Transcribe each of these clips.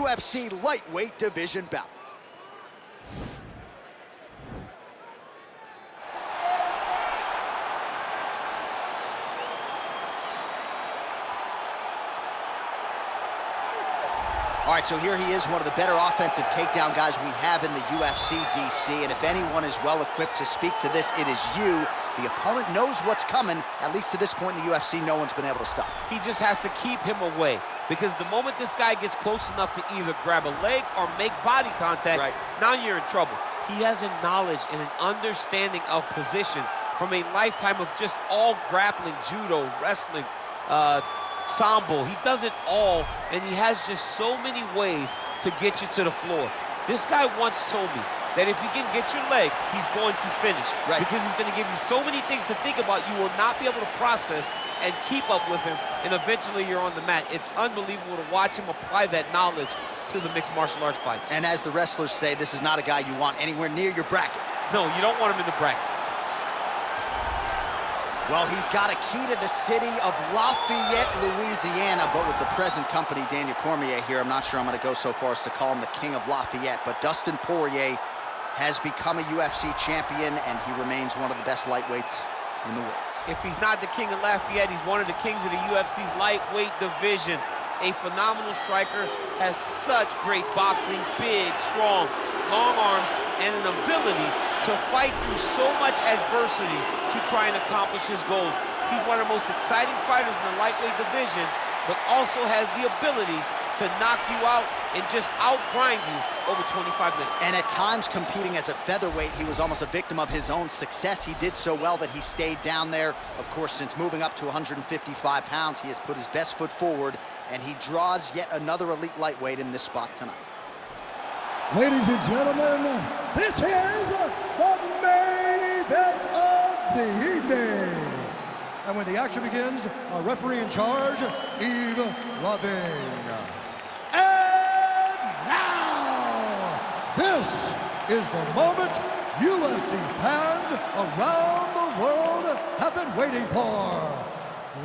UFC lightweight division bout. All right, so here he is, one of the better offensive takedown guys we have in the UFC, DC. And if anyone is well-equipped to speak to this, it is you. The opponent knows what's coming. At least to this point in the UFC, no one's been able to stop. He just has to keep him away, because the moment this guy gets close enough to either grab a leg or make body contact, now you're in trouble. He has a knowledge and an understanding of position from a lifetime of just all grappling, judo, wrestling, sambo. He does it all, and he has just so many ways to get you to the floor. This guy once told me that if you can get your leg, he's going to finish. Because he's going to give you so many things to think about, you will not be able to process and keep up with him, and eventually you're on the mat. It's unbelievable to watch him apply that knowledge to the mixed martial arts fights. And as the wrestlers say, this is not a guy you want anywhere near your bracket. No, you don't want him in the bracket. Well, he's got a key to the city of Lafayette, Louisiana, but with the present company, Daniel Cormier here, I'm not sure I'm going to go so far as to call him the king of Lafayette, but Dustin Poirier has become a UFC champion, and he remains one of the best lightweights in the world. If he's not the king of Lafayette, he's one of the kings of the UFC's lightweight division. A phenomenal striker, has such great boxing, big, strong, long arms, and an ability to fight through so much adversity to try and accomplish his goals. He's one of the most exciting fighters in the lightweight division, but also has the ability to knock you out and just outgrind you over 25 minutes. And at times, competing as a featherweight, he was almost a victim of his own success. He did so well that he stayed down there. Of course, since moving up to 155 pounds, he has put his best foot forward, and he draws yet another elite lightweight in this spot tonight. Ladies and gentlemen, this is the main event of the evening. And when the action begins, our referee in charge, Yves Loving. And now, this is the moment UFC fans around the world have been waiting for.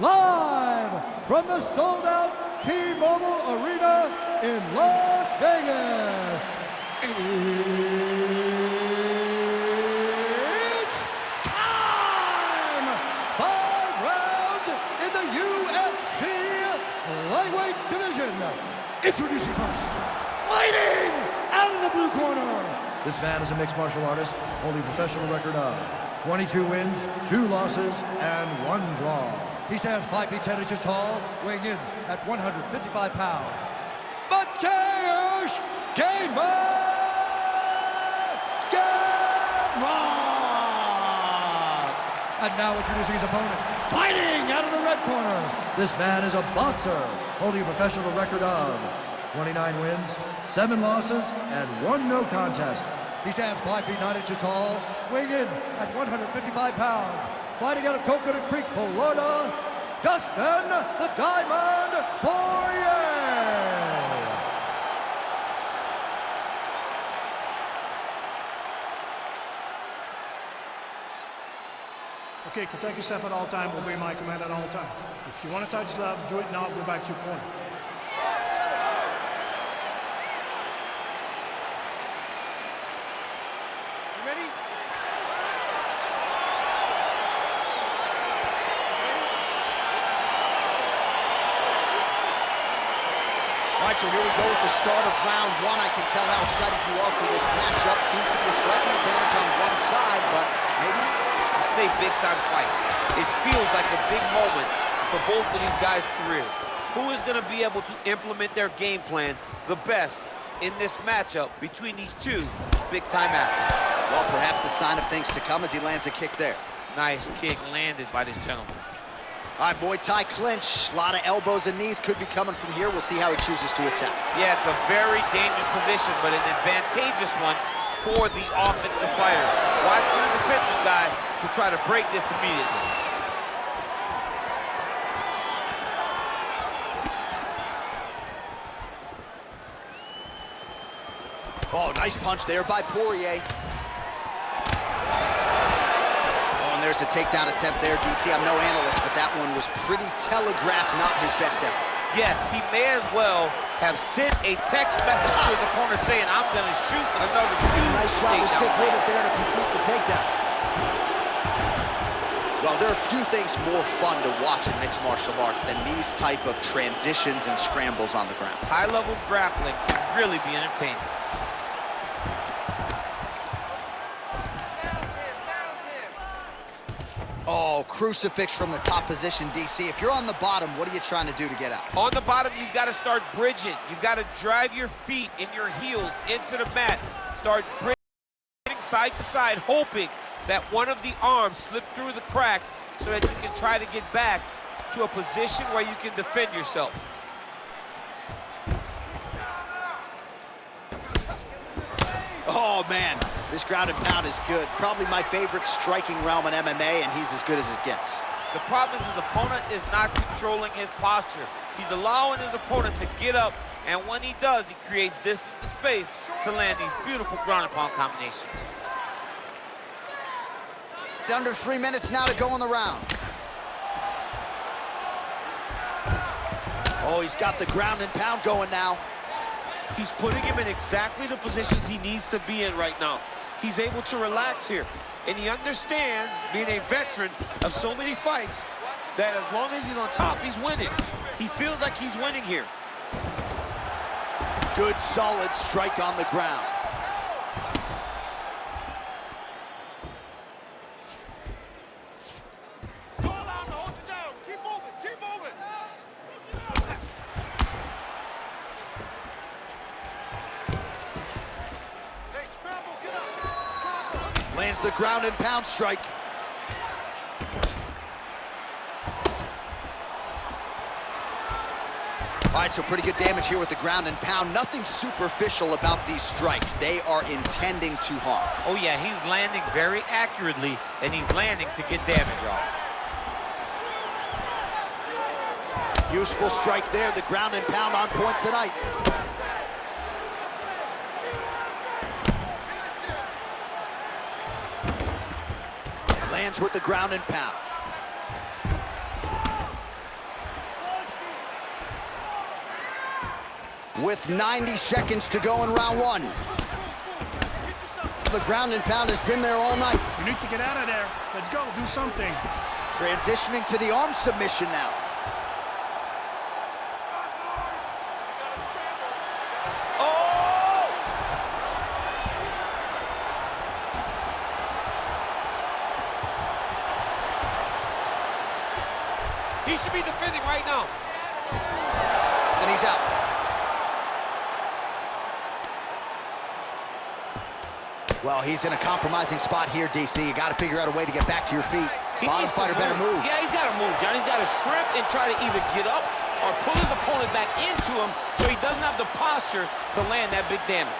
Live from the sold-out T-Mobile Arena in Las Vegas. It's time! 5 rounds in the UFC lightweight division. Introducing first, fighting out of the blue corner. This man is a mixed martial artist, holding a professional record of 22 wins, 2 losses, and 1 draw. He stands 5 feet 10 inches tall, weighing in at 155 pounds. Mateusz Gamrot! And now introducing his opponent, fighting out of the red corner. This man is a boxer, holding a professional record of 29 wins, 7 losses, and 1 no contest. He stands 5 feet 9 inches tall, weighing in at 155 pounds. Fighting out of Coconut Creek, Florida, Dustin the Diamond Poirier. Okay, protect yourself at all time, obey my command at all time. If you want to touch love, do it now, go back to your corner. You ready? All right, so here we go with the start of round 1. I can tell how excited you are for this matchup. Seems to be a striking advantage on one side, but maybe not. This is a big-time fight. It feels like a big moment for both of these guys' careers. Who is going to be able to implement their game plan the best in this matchup between these two big-time athletes? Well, perhaps a sign of things to come as he lands a kick there. Nice kick landed by this gentleman. All right, Muay Thai clinch. A lot of elbows and knees could be coming from here. We'll see how he chooses to attack. Yeah, it's a very dangerous position, but an advantageous one for the offensive fighter. Watch for the defensive guy to try to break this immediately. Oh, nice punch there by Poirier. Oh, and there's a takedown attempt there, DC. I'm no analyst, but that one was pretty telegraphed, not his best effort. Yes, he may as well have sent a text message to his opponent saying, I'm going to shoot another huge Nice job to stick with it there to complete the takedown. Well, there are few things more fun to watch in mixed martial arts than these type of transitions and scrambles on the ground. High-level grappling can really be entertaining. Oh, crucifix from the top position, DC. If you're on the bottom, what are you trying to do to get out? On the bottom, you've got to start bridging. You've got to drive your feet and your heels into the mat. Start bridging side to side, hoping that one of the arms slip through the cracks so that you can try to get back to a position where you can defend yourself. Oh, man, this ground and pound is good. Probably my favorite striking realm in MMA, and he's as good as it gets. The problem is his opponent is not controlling his posture. He's allowing his opponent to get up, and when he does, he creates distance and space to land these beautiful ground and pound combinations. Under 3 minutes now to go in the round. Oh, he's got the ground and pound going now. He's putting him in exactly the positions he needs to be in right now. He's able to relax here, and he understands, being a veteran of so many fights, that as long as he's on top, he's winning. He feels like he's winning here. Good, solid strike on the ground. Lands the ground and pound strike. All right, so pretty good damage here with the ground and pound. Nothing superficial about these strikes. They are intending to harm. Oh yeah, he's landing very accurately, and he's landing to get damage off. Useful strike there, the ground and pound on point tonight. Lands with the ground and pound. With 90 seconds to go in round one. The ground and pound has been there all night. You need to get out of there. Let's go, do something. Transitioning to the arm submission now. He should be defending right now. And he's out. Well, he's in a compromising spot here, DC. You got to figure out a way to get back to your feet. Bottom fighter better move. Yeah, he's got to move, John. He's got to shrimp and try to either get up or pull his opponent back into him so he doesn't have the posture to land that big damage.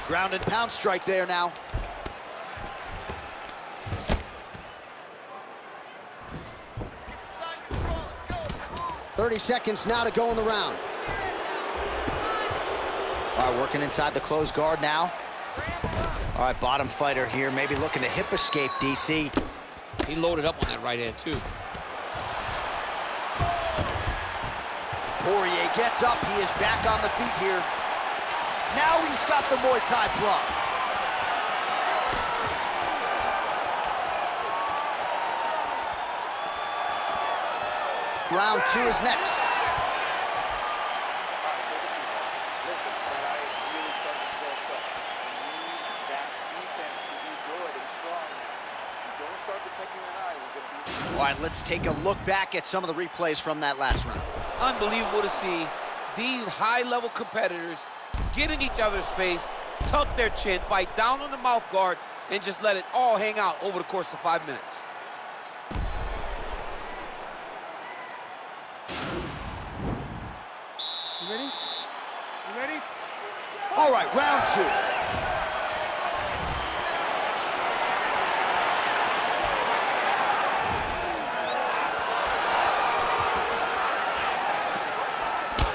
Ground and pound strike there now. Let's get the side control. Let's go. 30 seconds now to go in the round. All right, working inside the closed guard now. All right, bottom fighter here, maybe looking to hip escape, DC. He loaded up on that right hand, too. Poirier gets up. He is back on the feet here. Now he's got the Muay Thai plunge. Round two is next. Listen, the guy is really starting to slow shut. We need that defense to be good and strong. If you don't start protecting that eye, we're going to be... All right, let's take a look back at some of the replays from that last round. Unbelievable to see these high-level competitors get in each other's face, tuck their chin, bite down on the mouth guard, and just let it all hang out over the course of 5 minutes. You ready? You ready? All right, round two.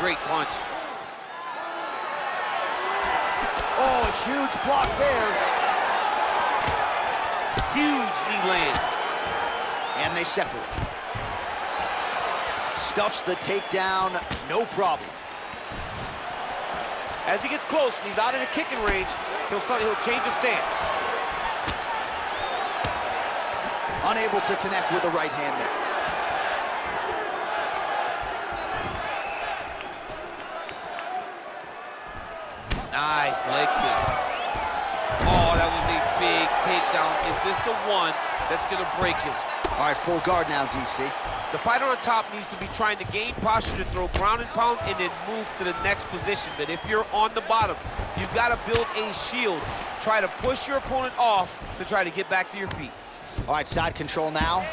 Great punch. Oh, a huge block there. Huge knee lands. And they separate. stuffs the takedown, no problem. As he gets close and he's out in the kicking range, he'll change his stance. Unable to connect with the right hand there. Nice leg kick. Oh, that was a big takedown. Is this the one that's gonna break him? All right, full guard now, DC. The fighter on top needs to be trying to gain posture to throw ground and pound and then move to the next position. But if you're on the bottom, you've got to build a shield. Try to push your opponent off to try to get back to your feet. All right, side control now.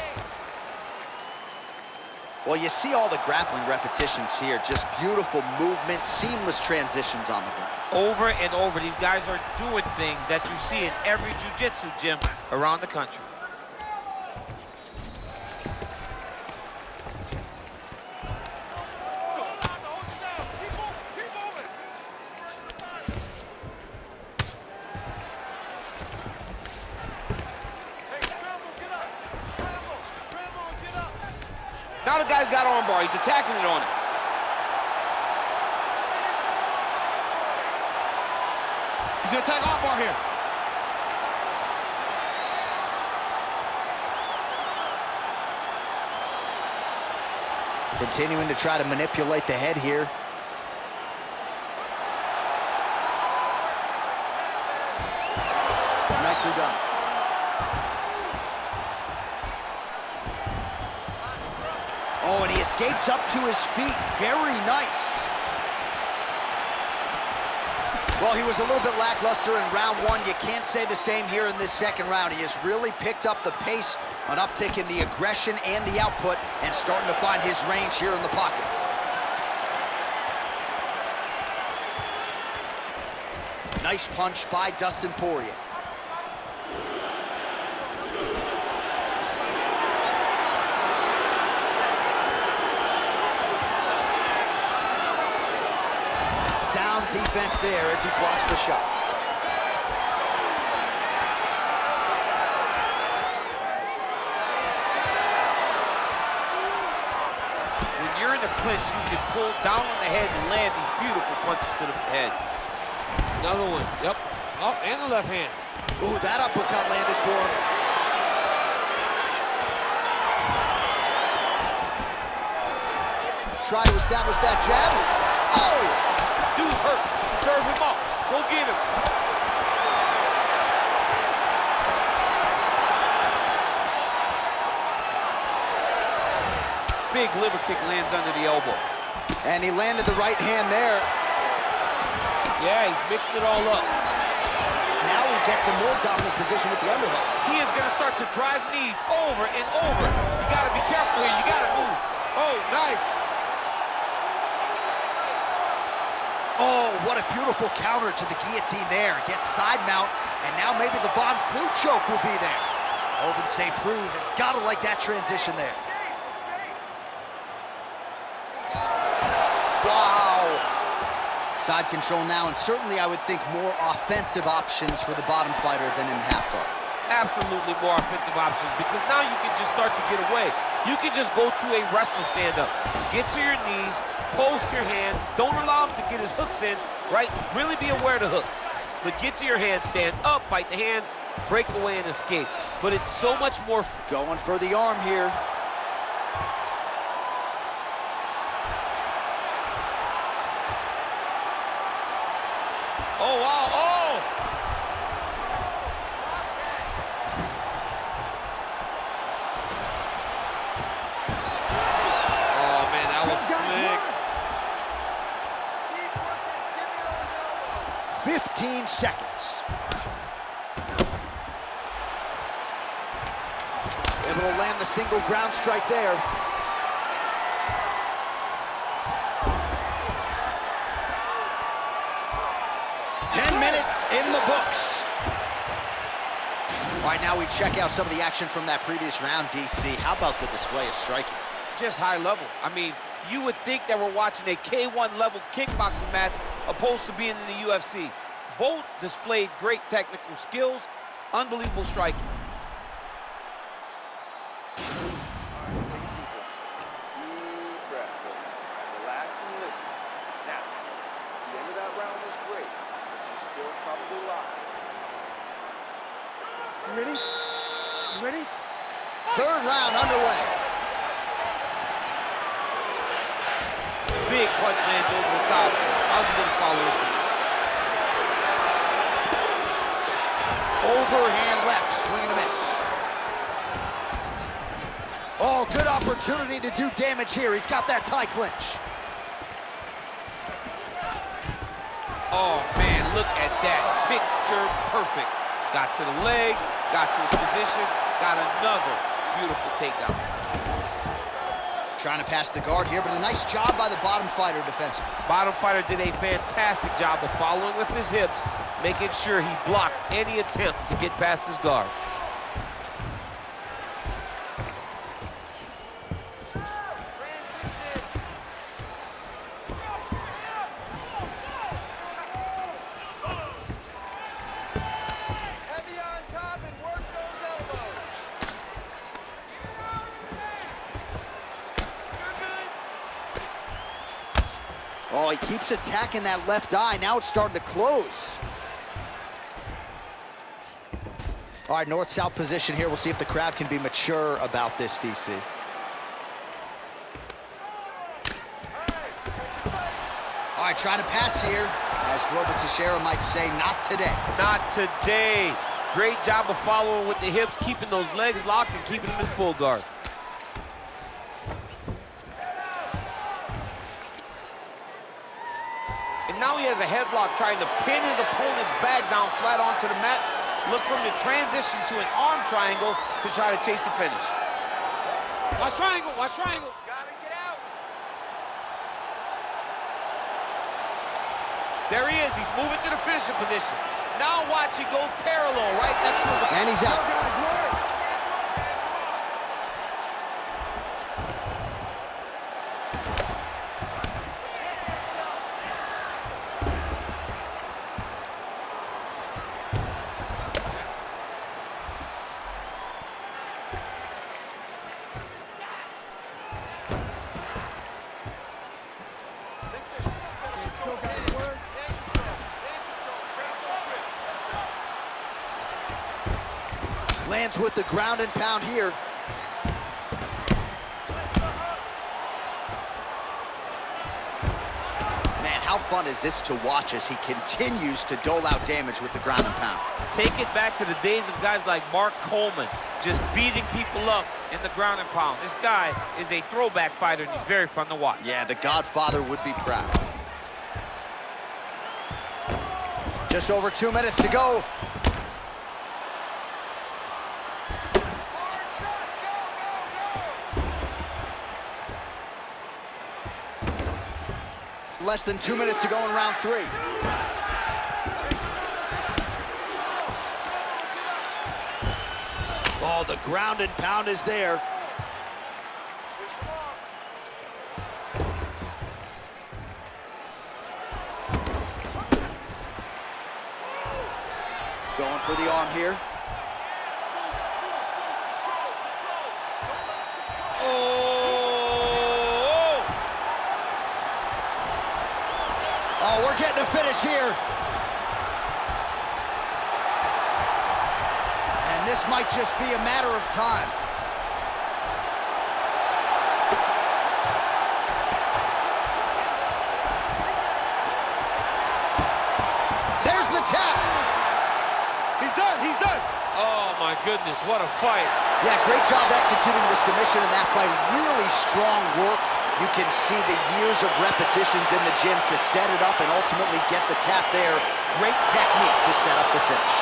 Well, you see all the grappling repetitions here. Just beautiful movement, seamless transitions on the ground. Over and over, these guys are doing things that you see in every jiu-jitsu gym around the country. Now the guy's got armbar. He's attacking it on it. He's gonna attack armbar here. Continuing to try to manipulate the head here. Nicely done. Oh, and he escapes up to his feet. Very nice. Well, he was a little bit lackluster in round one. You can't say the same here in this second round. He has really picked up the pace, an uptick in the aggression and the output, and starting to find his range here in the pocket. Nice punch by Dustin Poirier. Sound defense there as he blocks the shot. When you're in the clinch, you can pull down on the head and land these beautiful punches to the head. Another one, yep. Oh, and the left hand. Ooh, that uppercut landed for him. Try to establish that jab. Oh! Dude's hurt. Serve him up. Go get him. Big liver kick lands under the elbow. And he landed the right hand there. Yeah, he's mixing it all up. Now he gets a more dominant position with the underhook. He is going to start to drive knees over and over. You got to be careful here. You got to move. Oh, nice. Oh, what a beautiful counter to the guillotine there. Gets side mount, and now maybe the Von Flue choke will be there. Ovince St. Preux has got to like that transition there. Wow. Side control now, and certainly I would think more offensive options for the bottom fighter than in half guard. Absolutely more offensive options, because now you can just start to get away. You can just go to a wrestler stand-up. Get to your knees, post your hands, don't allow him to get his hooks in, right? Really be aware of the hooks. But get to your hands, stand up, fight the hands, break away and escape. But it's so much more... Going for the arm here. Oh, wow, oh! Oh, man, that was slick. 15 seconds. Able to land the single ground strike there. In the books. All right, now we check out some of the action from that previous round, DC. How about the display of striking? Just high level. I mean, you would think that we're watching a K1 level kickboxing match opposed to being in the UFC. Both displayed great technical skills, unbelievable striking. Take a seat for a minute. Deep breath. lost. You ready? You ready? Third round underway. Big punch lands over the top. How's he gonna follow this one? Overhand left, swing and a miss. Oh, good opportunity to do damage here. He's got that tie clinch. Oh, man, look at that. Picture perfect. Got to the leg, got to his position, got another beautiful takedown. Trying to pass the guard here, but a nice job by the bottom fighter defensively. Bottom fighter did a fantastic job of following with his hips, making sure he blocked any attempt to get past his guard. Heavy on top and work those elbows. Oh, he keeps attacking that left eye. Now it's starting to close. All right, north-south position here. We'll see if the crowd can be mature about this, DC. All right, trying to pass here. As Glover Teixeira might say, not today. Not today. Great job of following with the hips, keeping those legs locked and keeping them in full guard. And now he has a headlock trying to pin his opponent's back down flat onto the mat. Look from the transition to an arm triangle to try to chase the finish. Watch triangle, watch triangle. Gotta get out. There he is, he's moving to the finishing position. Now watch, he goes parallel, right? That's And he's out. Lands with the ground and pound here. Man, how fun is this to watch as he continues to dole out damage with the ground and pound? Take it back to the days of guys like Mark Coleman, just beating people up in the ground and pound. This guy is a throwback fighter, and he's very fun to watch. Yeah, the Godfather would be proud. Just over 2 minutes to go. Less than 2 minutes to go in round 3. Oh, the ground and pound is there. Going for the arm here. Oh, we're getting a finish here. And this might just be a matter of time. There's the tap. He's done, he's done. Oh my goodness, what a fight. Yeah, great job executing the submission in that fight. Really strong work. You can see the years of repetitions in the gym to set it up and ultimately get the tap there. Great technique to set up the finish.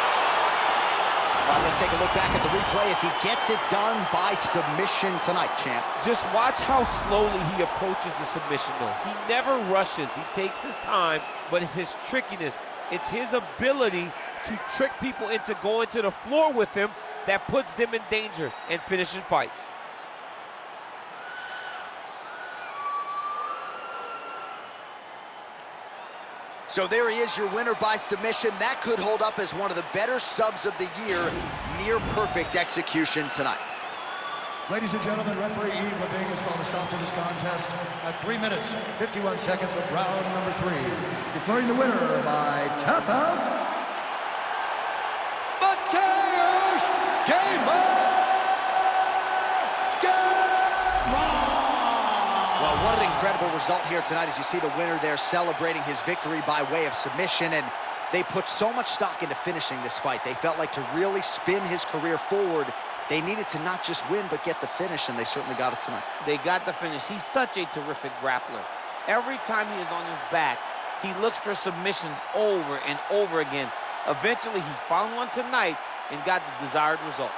All right, let's take a look back at the replay as he gets it done by submission tonight, champ. Just watch how slowly he approaches the submission, though. He never rushes. He takes his time, but it's his trickiness. It's his ability to trick people into going to the floor with him that puts them in danger and finishing fights. So there he is, your winner by submission. That could hold up as one of the better subs of the year. Near perfect execution tonight. Ladies and gentlemen, referee Yves Leving has called a stop to this contest at 3 minutes, 51 seconds of round number 3. Declaring the winner by tap out, What an incredible result here tonight as you see the winner there celebrating his victory by way of submission. And they put so much stock into finishing this fight. They felt like to really spin his career forward, they needed to not just win, but get the finish, and they certainly got it tonight. They got the finish. He's such a terrific grappler. Every time he is on his back, he looks for submissions over and over again. Eventually, he found one tonight and got the desired result.